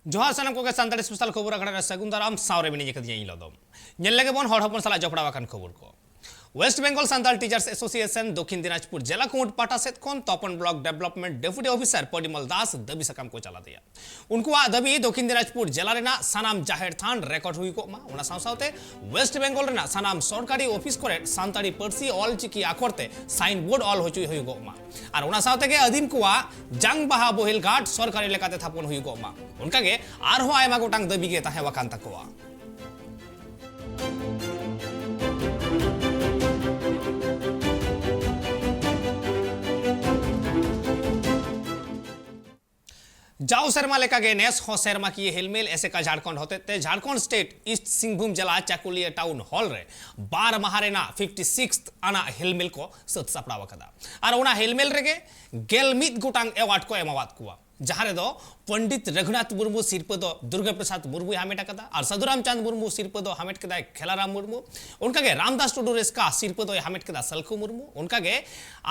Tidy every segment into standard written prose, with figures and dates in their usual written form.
जोहार सानम को सानताड़ी स्पेशल खबर आखड़ा सगुन दाराम सावरे मिनी जकदिया इलदम नेल लगे बन हड़ हपन साला जपड़ा वाकन खबर को West Bengal Santal teachers association Dakshin Dinajpur जिला कोट पाटा सेत खन Tapan block development deputy officer Parimal Das दबी सकाम को चला दिया उनको दबी दक्षिण दिनाजपुर जिला रेना सानाम जाहिर थान रेकर्ड हुई को मा उना सावसावते वेस्ट बेंगल रेना सानाम सरकारी ऑफिस करे सानताड़ी पर्सी ऑल चिकी आखरते साइन बोर्ड ऑल होचुई हुई को मा और उना सावते के अधीन कुआ जंग बहा बोहिल घाट सरकारी लेकाते थापन हुई को मा उनका के आरहो आयमा गोटांग दबी के ताहे वाकान तकोआ जाओ शर्मा लेका गे नेस हो शर्मा की हिलमेल ऐसे का झारखंड होते ते झारखंड स्टेट ईस्ट सिंहभूम जिला चाकुलिया टाउन हॉल रे 12 महारेना 56th आना हिलमेल को सत सपड़ाव कदा और उना हिलमेल रेगे गेलमित गोटांग एवार्ड को एमावात कुआ जहां रे दो पंडित रघुनाथ मुर्मू सिरप दो दुर्गा प्रसाद मुर्मू हामेट कदा और साधुराम चांद मुर्मू सिरप दो हामेट कदा खेलाराम मुर्मू उनका गे रामदास टुडू रेस्का सिरप दो हामेट कदा सलखु मुर्मू उनका गे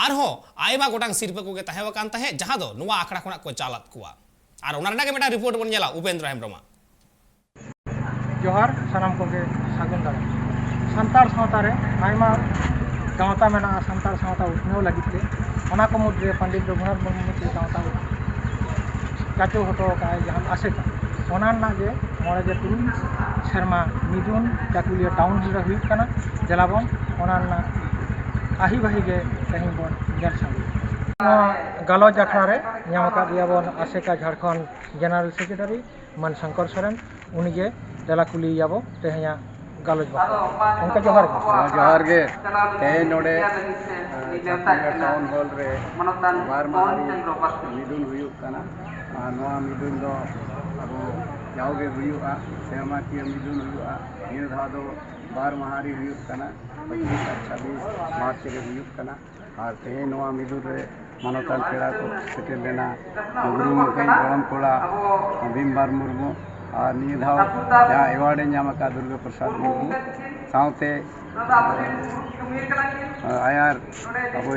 आरहो आयमा गोटांग सिरप को गे ताहेवकान ताहे जहां दो नुवा आखड़ा खना को चालत कुआ और उनारना के बेटा रिपोर्ट बन जाला उपेंद्र हेम्ब्रमा जोहार सानाम को के सागुन दारा संतार सावता रे आयमा गावता मेना संतार सावता उठनो लगिते ओना को मुद्रे पंडित रघुनाथ मुर्मू के गावता काचो हटो का जहां आसेका ओना ना जे मोरे जे तुरुन शर्मा मिजुन चाकुलिया टाउन रे हुई कना जलाबन ओना ना आही भाई के कहीं बन जल सामने गालोज अखड़ा रे नामका दियाबन आसेका झारखंड जनरल सेक्रेटरी मन शंकर सोरेन उनगे देलाकुली याबो तेहया गालोज बाखा उनका जोहार गे ते नोडे चाकुलिया टाउन हॉल रे बार महारी मिदुन हुयुक कना नोआ मिदुन दो अब जाओगे हुयुआ सेमा की मिदुन हुयुआ ये धा दो बार महारी हुयुक कना 25 और 26 मार्च रे हुयुक कना और ते नोआ मिदुन रे मानवतान पेड़ा को सेटेल लेना गुरु मुखई गरम कोड़ा भीमबार मुर्मू और निधाव जहाँ एवार्ड नामका दुर्गा प्रसाद मुर्मू सावते आयार अब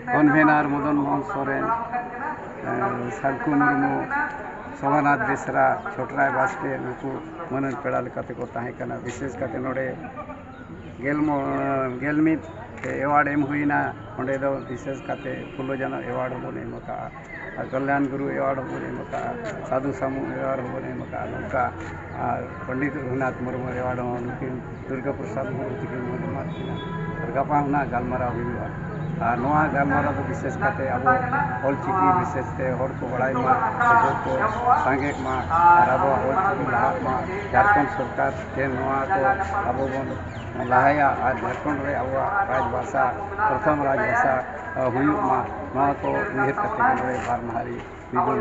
कन्वेनार मदन मोहन सोरेन सलखु मुर्मू सोमनाथ बेसरा छोटराय बास्के नुकु मनन पेड़ा लेकाते को ताहे कना विशेष करते नोडे गेलमित एवार्ड एम हुईना ओंडे दो विशेष करते फुलो जाना एवार्ड होने मका कल्याण गुरु एवार्ड होने मका साधु समूह एवार्ड होने मका नौका पंडित रघुनाथ मुर्मू एवार्ड नुकिन दुर्गा प्रसाद मुर्मू तिकिन मोने मार्किना और गपा हुना गालमारा हुआ और नोआ गालमारा तो विशेष करते अब ऑल चिकी विशेष ते हर को बड़ाई मा को सांगे मा और अब ऑल चिकी लाभ मा झारखंड सरकार के नोआ को अब बन लाया और झारखंड रे अब राजभाषा प्रथम राजभाषा हुयुक मा नोआ को उयहर करते रे बार महारी विगुन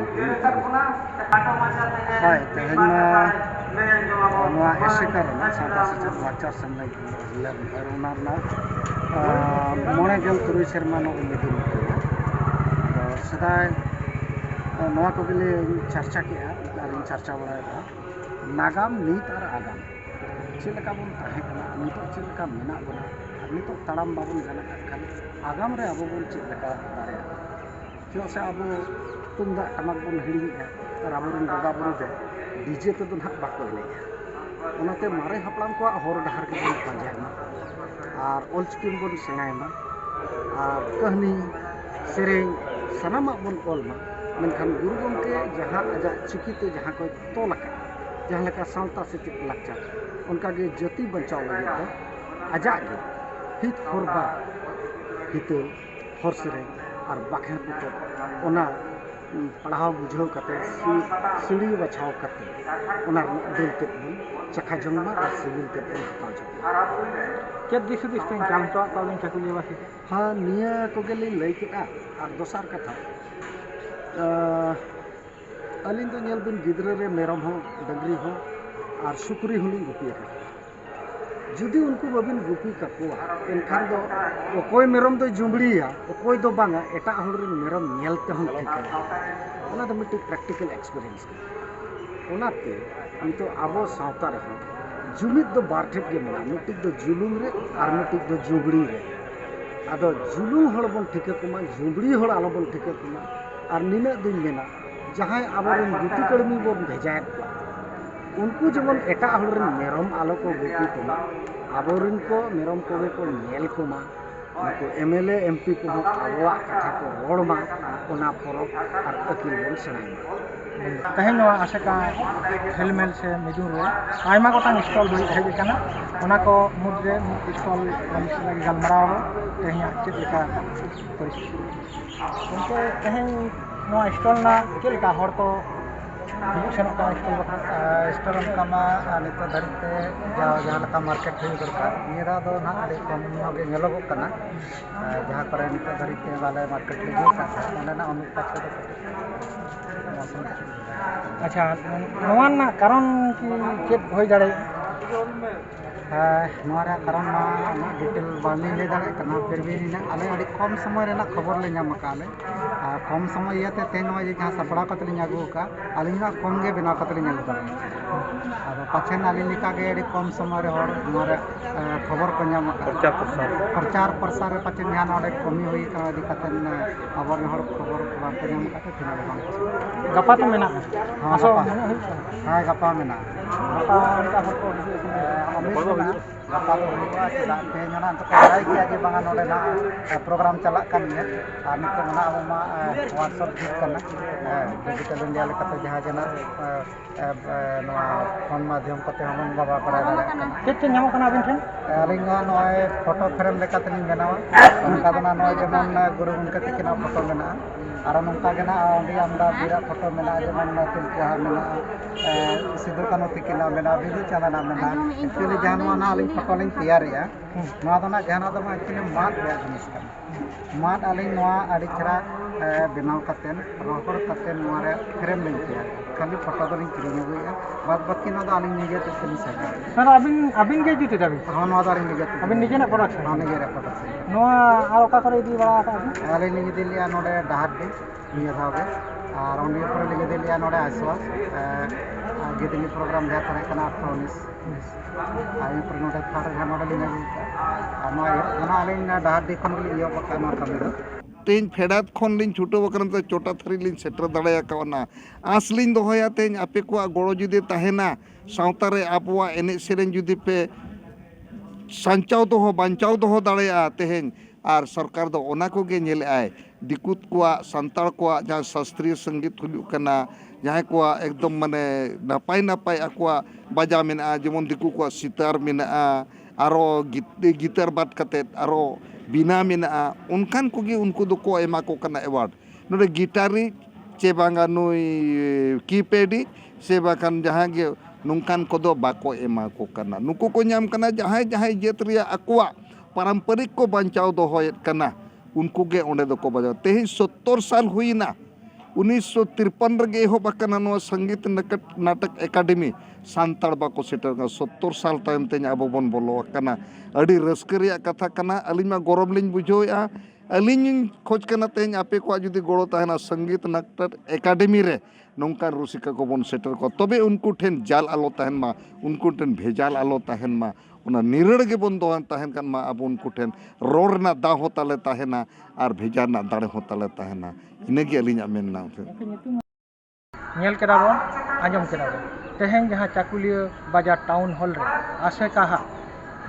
हाय तेहना नोआ एसेकर ना सादा से वाचा समय लग अरुणा ना मोने जल तुरुई शर्मा नो मिदुन तो सदाय नोआ को गेले चर्चा किया और चर्चा बड़ा नागाम नीत और आगाम चेलका बन ताहे कना नितो चेलका मेना बना नितो तड़ाम बाबन जाना खान आगाम रे अबो बन चेलका दारे जो से अबो तुमदा टमक बन हिड़ी और अबोरन दादा बन दे डीजे तो दन हक बाको ले ओनाते मारे हपलाम को हर डहार के बन पाजायमा और ऑलचिकिन बन सेनायमा और कहनी सेरें सनामा बन ऑलमा मेनखान गुरु गमके जहां आजा चिकीते जहां को तोलका जहां लेका सावता से लाचार उनका गे जति बचाव लगे तो आजा गे हित हरबा हितल हर सेरें और बाखे पुतो ओना पढ़ाव बुझाव करते सीढ़ी बचाव करते ओना दिलते चखा जंगमा और सिविल ते हटाव जंगमा क्या दिस दिस तें काम तो कालिन चाकुलिया वासी हाँ निया को गेली लई केटा और दोसार कथा अलिन तो नेल बिन गिदरे रे मेरम हो डंगरी हो और सुकरी हुली गुपी जुदी उनको बबिन गुपी काकुआ एनखान दो ओकोय मेरम दो जुमड़िया ओकोय दो बांगा एटा हर मेरम नेलते हम ठीक है ओना दो मिट्टी प्रैक्टिकल एक्सपीरियंस ओनाते नितो आबो सावता रे जुमित दो बारठेट के मेना मिट्टी दो जुलुम रे और मिट्टी दो जुबड़ी रे आदो जुलुम हड़ बन ठीक कुमा जुबड़ी हड़ आलो बन ठीक कुमा और निना दिन मेना जहाँ आबोरेन गुटी कड़मी बोन भेजायत कोआ उनको जेमन एटा हड़रेन मेरम आलो को गुटी कोमा आबोरेन को मेरम कोगे को नेल कोमा उनको एमएलए एमपी को आबोआ कथा को रोड़मा ओना पोरो और अकिल बोन सेणायमा तेहन आशेका हेलमेल से मिदुन रे आयमा गोटांग स्टॉल हेज कना ओना को मुद्रे स्टॉल लगी गलमराव तेहन चेक लेका परिस्थिति उनके तेहन स्टॉल ना चेलका हर को हिजुग का स्टॉल बखा स्टोर कमा नित धरते जहाँ लका मार्केट हुई दरकार निरा दो ना अभी कम गे नेलोगो कना जहाँ करे नित धरते वाले मार्केट लगे का ओने ना अनुपात से मौसम अच्छा नवा ना कारण की चेक होई दाड़े नोरा कारण मा डिटेल बाली ले दाड़े कना फिर भी आले अड़ी कम समय रेना खबर ले नाम काले कम समय याते ते नो जे जहाँ सपड़ा कतली न्यागु का आलिना कम गे बिना कतली न्याल दाड़े अब पाछन आली लिका गे अड़ी कम समय रे हर नोरा खबर को नाम प्रचार प्रसार रे पाछन ध्यान ओडे कमी होई का दि कतन अबर हर खबर बात नाम काते थिना बांग गपा तो मेना हां गपा मेना गपा उनका हर को गपा तो हुआ चला तेना तो बड़ाई किया जे बांगा नोडे ना प्रोग्राम चला कान है और नित मना अब मा व्हाट्सएप ठीक करना डिजिटल इंडिया लेकाते जहां जना नोआ फोन माध्यम कते हमन बाबा करा दाड़ा चेक नाम कना बिन ठन अलिंगा नोय फोटो फ्रेम लेकाते नि बनावा उनका दना नोय जेमन गुरु उनका तिकना फोटो मेना और नौका गना अंडी आमदा बीरा फोटो मेना जेमन तिलका मेना सिद्धू कानो तिकना मेना बिदु चांदना मेना एक्चुअली जहां ना अलिंग फोटो लिंग तैयार या नोआ दना जहां दमा एक्चुअली मात रे जिनिस का मात अलिंग नोआ अड़ी खरा बनाव कतेन रोहर कतेन नोआ रे फ्रेम लिंग तैयार खाली फोटो दलिंग किरिंग होया बाद बाकी ना अलिंग निजे ते किन सका सर अबिन के जुते दाबी हां नोआ दारिंग निजे अबिन निजे ना प्रोडक्शन हां निजे रे प्रोडक्शन नोआ आर ओका करे दी बड़ा का अलिंग निजे दिलिया नोडे डाहर निया धावे और उन्हीं पर लिखे दिलिया नोडे आश्वास गिदली प्रोग्राम जहाँ तरह कना 18-19 आई पर नोडे फार जहाँ नोडे लिंगा और नोआ अलिंग डाहर दी खन ली यो पक्का नोआ कमी दो तेज फेडात खन लिंग छुटो बकरन ते चोटा थरी लिंग सेटर दड़ाया कावना आसलिंग दोहया तेज आपे को गोड़ो जुदे ताहेना सावता रे आबवा एने सेरेन जुदे पे संचाव दोहो बांचाव दोहो दड़ाया तेहेन और सरकार दो ओना को गे नेल आय दिकुत को संताल को जहाँ शास्त्रीय संगीत हुलुक कना जहाँ को एकदम माने नपाय नपाय आकुआ बाजा मेना जेमन दिकु को सितार मेना आरो गिटार बात कते आरो बिना मेना उनकान को गे उनको दो को एमा को कना अवार्ड नोडे गिटारी चे बांगा नुई कीपैडी से बाकान जहाँ गे नुकान को दो बाको एमा को कना नुको को नाम कना जहाँ जहाँ जेत रिया आकुआ पारंपरिक को बचाव दोहयत कना उनको गे ओंडे दो को बजाव तेही 70 साल हुईना 1953 रगे एहब आकना नोआ संगीत नाटक एकाडेमी सांताड़ बाको सेटर 70 साल तायम तेज अब बन बोलो आकना अड़ी रस्क रिया कथा कना अलिंग मा गौरव लिंग बुझोया अलिंग खोज कना तेज आपे को जुदी गोड़ो ताहेना संगीत नाटक एकाडेमी रे नौका रुसिका को बन सेटर को तबे उनको ठेन जाल आलो ताहेन मा उनको ठेन भेजाल आलो ताहेन मा उना निरड़ के बन दोहन ताहेन कान मा अब उनको ठेन रोड ना दा होताले ताहेना और भेजा ना दाड़े होताले ताहेना इनेगे अलिंग मेनना नेल केदा बन आजम केदा बन तेहेन जहाँ चाकुलिया बाजार टाउन हॉल रे आसे कहा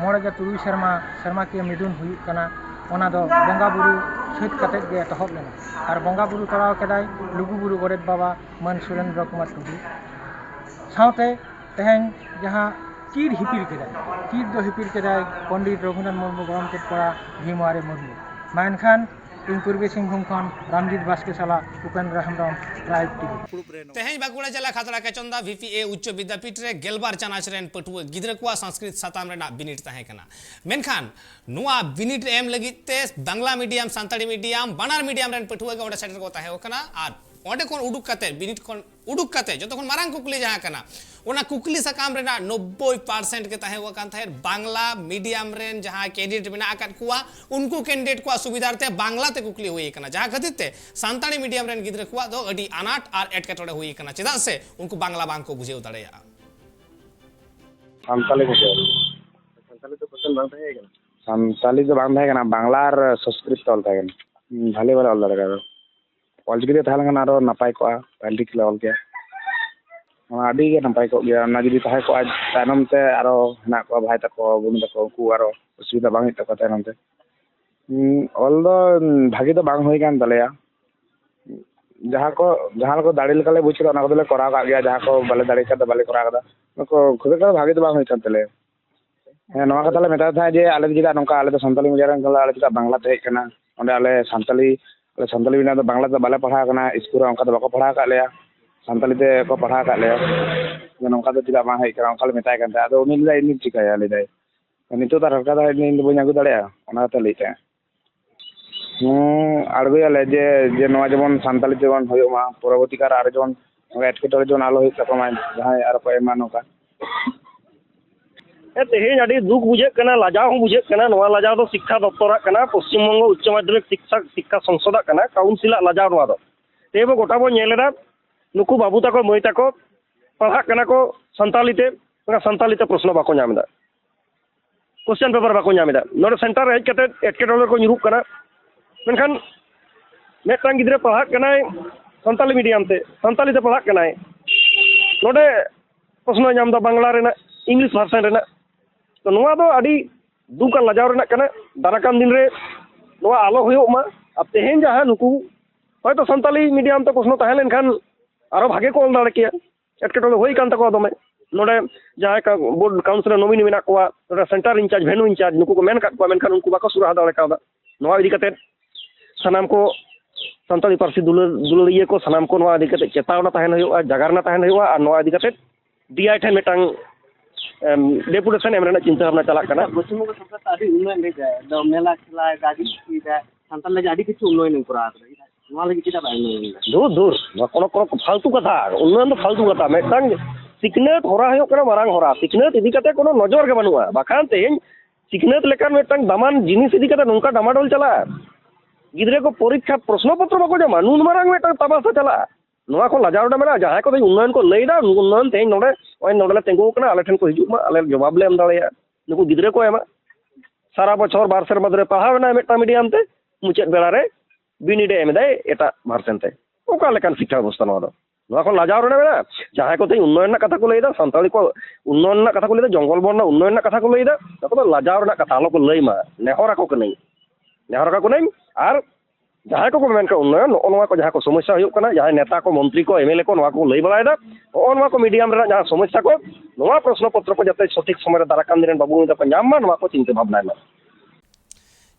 मोड़े गे तुरुई शर्मा के मिदुन हुई कना ओना दो बंगा बुरु छुत कते गे तहब लेना और बंगा बुरु तड़ाव केदाय लुगु बुरु गोरेट बाबा मन सुरेंद्र कुमार टुडू सावते तेहेन जहाँ तीर हिपिर केदाय तीर दो हिपिर केदाय पंडित रघुनाथ मुर्मू गरम के पड़ा भीमारे मुर्मू मानखान इन पूर्वी सिंहभूम खन रामजीत बास्के साला उपेंद्र हेम्ब्रम ट्राइब टीवी तेहेज बाकुड़ा जिला खातड़ा के चंदा VPA उच्च विद्यापीठ रे गेलबार चानाच रेन पटुआ गिद्रा को संस्कृत साताम रेना बिनिट ताहे कना मेनखान नुआ बिनिट एम लगिते बांग्ला मीडियम सांताड़ी मीडियम बानार मीडियम रेन पटुआ के ओडे सेटर को ताहे होकना और ओडे कोन उडुक कते बिनिट कोन उडुक कते जो तखन मारांग कुकली जहां कना ओना कुकली सकाम रेना 90% के ताहे वकान थाहे बांग्ला मीडियम रेन जहां कैंडिडेट बिना आकत कुआ उनको कैंडिडेट को सुविधार्थे बांग्ला ते कुकली हुई कना जहां खतिते सांताड़ी मीडियम रेन गिद्रा कुआ दो अडी अनाट और एटकेटोड़े हुई कना चेदा से उनको बांग्ला बांग को बुझेउ दाड़ेया सानताली को सानताली तो पसंद बांग थाहे कना सानताली जो बांग थाहे कना बांग्ला और संस्कृत तल थाहे कना भाले वाला ऑल लगा ᱚᱞᱪᱤᱠᱤ ᱛᱮ ᱛᱟᱦᱮᱸ ᱞᱮᱱᱠᱷᱟᱱ ᱟᱨᱚ ᱱᱟᱯᱟᱭ ᱠᱚᱜᱼᱟ ᱚᱞᱪᱤᱠᱤ ᱞᱮ ᱚᱞ ᱠᱮᱭᱟ ᱚᱱᱟ ᱟᱹᱰᱤ ᱜᱮ ᱱᱟᱯᱟᱭ ᱠᱚᱜ ᱜᱮᱭᱟ ᱚᱱᱟ ᱡᱩᱫᱤ ᱛᱟᱦᱮᱸ ᱠᱚᱜᱼᱟ ᱛᱟᱭᱱᱚᱢ te ᱟᱨᱚ ᱦᱮᱱᱟᱜ ᱠᱚᱣᱟ ᱵᱷᱟই ᱛᱟᱠᱚ ᱵᱩᱱᱩ ᱛᱟᱠᱚ ᱩᱱᱠᱩ ᱟᱨᱚ ᱚᱥᱩᱵᱤᱫᱟ ᱵᱟᱝ ᱦᱩᱭᱩᱜ ᱛᱟᱠᱚᱣᱟ ᱛᱟᱭᱱᱚᱢ te ᱚᱞ ᱫᱚ ᱵᱷᱟᱜᱤ ᱫᱚ ᱵᱟᱝ ᱦᱩᱭ ᱠᱟᱱ ᱛᱟᱞᱮᱭᱟ ᱡᱟᱦᱟᱸ ᱠᱚ ᱫᱟᱲᱮ ᱞᱮᱠᱟᱞᱮ ᱵᱩᱡ ᱠᱮᱫᱟ ᱚᱱᱟ ᱠᱚᱫᱚᱞᱮ ᱠᱚᱨᱟᱣ ᱠᱟᱜ ᱜᱮᱭᱟ ᱡᱟᱦᱟᱸ ᱠᱚ ᱵᱟᱞᱮ ᱫᱟᱲᱮ ᱠᱟᱫᱟ ᱵᱟᱞᱮ ᱠᱚᱨᱟᱣ ᱠᱟᱫᱟ ᱚᱱᱟ ᱠᱚ ᱠᱷᱩᱵ ᱮᱠᱴᱟ ᱵᱷᱟᱜᱤ ᱫᱚ ᱵᱟᱝ ᱦᱩᱭ ᱠᱟᱱ ᱛᱟᱞᱮᱭᱟ ᱦᱮᱸ ᱱᱚᱣᱟ ᱠᱟᱛᱷᱟ ᱞᱮ ᱢᱮᱛᱟᱫ ᱛᱟᱦᱮᱸᱫ ᱡᱮ ᱟᱞᱮ ᱫᱚ ᱪᱮᱫᱟᱜ ᱱᱚᱝᱠᱟ ᱟᱞᱮ ᱫᱚ ᱥᱟᱱᱛᱟᱞᱤ ᱢᱤᱰᱤᱭᱟᱢ ᱨᱮᱱ ᱠᱟᱱᱟᱞᱮ ᱟᱞᱮ ᱪᱮᱫᱟᱜ ᱵᱟᱝᱞᱟ ᱛᱮ ᱦᱮᱡ ᱠᱟᱱᱟ ᱚᱸᱰᱮ ᱟᱞᱮ ᱥᱟᱱᱛᱟᱞᱤ ᱢᱤᱰᱤᱭᱟᱢ ᱫᱚ ᱵᱟᱝᱞᱟ ᱛᱮ ᱵᱟᱞᱮ ᱯᱟᱲᱦᱟᱣ ᱠᱟᱱᱟ ᱤᱥᱠᱩᱞ ᱨᱮ ᱚᱱᱠᱟ ᱫᱚ ᱵᱟᱠᱚ ᱯᱟᱲᱦᱟᱣ ᱠᱟᱜ ᱞᱮᱭᱟ ᱥᱟᱱᱛᱟᱞᱤ ᱛᱮ ᱠᱚ ᱯᱟᱲᱦᱟᱣ ᱠᱟᱜ ᱞᱮᱭᱟ ᱱᱚᱝᱠᱟ ᱫᱚ ᱪᱮᱫᱟᱜ ᱵᱟᱝ ᱦᱮᱡ ᱠᱟᱱᱟ ᱚᱱᱠᱟ ᱞᱮ ᱢᱮᱛᱟᱭ ᱠᱟᱱ ᱛᱟᱦᱮᱸᱫ ᱟᱫᱚ ᱩᱱᱤ ᱞᱟᱹᱭᱫᱟᱭ ᱤᱧ ᱪᱤᱠᱟᱹᱭᱟ ᱞᱟᱹᱭᱫᱟᱭ ᱱᱤᱛᱚᱜ ᱫᱚ ᱴᱟᱴᱠᱟ ᱫᱚ ᱤᱧ ᱫᱚ ᱵᱟᱹᱧ ᱟᱹᱜᱩ ᱫᱟᱲᱮᱭᱟᱜᱼᱟ ᱚᱱᱟ ᱠᱟᱛᱷᱟ ᱞᱟᱹᱭ ᱛᱟᱦᱮᱸᱫ ᱟᱬᱜᱚᱭᱟᱞᱮ ᱡᱮ ᱱᱚᱣᱟ ᱡᱮᱢᱚᱱ ᱥᱟᱱᱛᱟᱞᱤ ᱛᱮᱵᱚᱱ ᱦᱩᱭᱩᱜ ᱢᱟ ᱯᱚᱨᱚᱵᱚᱨᱛᱤ ᱠᱟᱞᱨᱮ ᱟᱨᱚ ᱡᱮᱢᱚᱱ ᱮᱴᱠᱮᱴᱚᱬᱮ ᱡᱮᱢᱚᱱ ᱟᱞᱚ ᱦᱩᱭᱩᱜ ᱛᱟᱠᱚ ᱢᱟ ᱡᱟᱦᱟᱸᱭ ᱟᱨᱚ ᱠᱚ ᱮᱢᱟ ᱱᱚᱝᱠᱟ तेहें अड़ी दुख बुझे लजाव बुझे नवा लजाव दो शिक्षा दफ्तर पश्चिम बंग उच्च माध्यमिक शिक्षा संसद काउंसिल लजाव तेब गोटा बो नुकु बाबू तक मई तक पढ़ा को सानताली प्रश्न बाको क्वेश्चन पेपर बाको नोड़े सेंटर हेज कते एटकेटोड़े को ᱧᱩᱨᱩᱜ कना मेनखान मेटटांग गिद्रे पढ़ा सानताली मीडियम ते सानताली ते पढ़ा नोड़े प्रश्न नामदा बांग्ला रेना इंग्लिश भाषा रेना तो नोआ दो अड़ी दुख लजाव रेना कना दाराकान दिन रे नोआ आलो हुयो मा अब तेहें जहां नुकु होय तो सानताली मीडियम ते प्रश्न ताहें लेनखान आरो भागे को ऑल दाड़े किया एटकेटोड़े होई कान तको दमे नोड़े जहां का बोर्ड काउंसिलर नोमिनी मेना कोआ नोड़े सेंटर इंचार्ज भेनु इंचार्ज नुकु को मेन का को मेनखान उनको बाको सुरा दाड़े कादा नोआ इदी कते सनाम को सानताली पारसी दुलरिया को सनाम को नोआ इदी कते चेतावना ताहें हुयो जागरना ताहें हुयो आ नोआ इदी कते डीआई ठेन मेटांग डेपुटेशन एम चिंता भावना चला पश्चिम बंग सरकार अभी उन्नयन ले जाए दो मेला खिला गाड़ी सुविधा सानताल लगे अभी किछु उन्नयन करा नोआ लगे चिता बाय उन्नयन दूर कोनो कोनो फालतू कथा उन्नयन तो फालतू कथा मेटांग सिकनेत होरा हुयो कना मारांग होरा सिकनेत इदी कते कोनो नजर के बनुआ बाखान तेहें सिकनेत लेकर मेटांग दामान जिनिस इदी कते नोंका डामाडोल चला गिद्रे को परीक्षा प्रश्न पत्र बाको जमा नुन मारांग मेटांग तबासा चला नोआ को लजावडा मेना जहां को उन्नयन को लैदा उन्नयन तेहें नोडे ओय नोडले तेंगो कना आले ठन को हिजुग मा आले जवाब ले एम दाड़ेया नुकु गिद्रे को एमा सारा बछर बार सेर मदरे पढ़ावना मेटा मीडियम ते मुचाद बेला रे बिनिडे एम दाय एटा भार्सन ते ओका लेकान शिक्षा व्यवस्था नोआ को लजाव रे मेना जहां को उन्नयन ना कथा को लैदा सानताली को उन्नयन ना कथा को लैदा जंगल बन ना उन्नयन ना कथा को लैदा तो लजाव ना कथा आलो को लैमा नेहरा को नहीं आर जहां को मेन का उन्नयन नोआ को जहां को समस्या हुयो कना जहां नेता को मंत्री को एमएलए को नोआ को लई बलायदा नोआ को मीडियम रे जहां समस्या को नोआ प्रश्न पत्र को जते सठिक समय रे दाराकान दिन बाबू को नाम मा नोआ को चिंता भावना में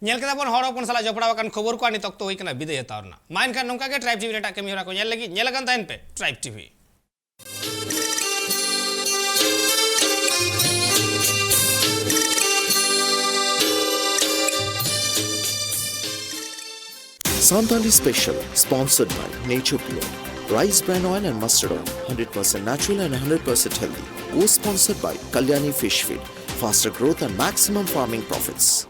नेल केदा बन हर अपन साला जपड़ा बकन खबर को आनी तक तो होई कना विदय तारना माइन का नोका के ट्राइब टीवी रेटा कमी होरा को नेल लगी नेल गन ताइन पे tribe TV Santali Special, sponsored by Nature Pure. Rice bran oil and mustard oil, 100% natural and 100% healthy. Co-sponsored by Kalyani Fish Feed. Faster growth and maximum farming profits.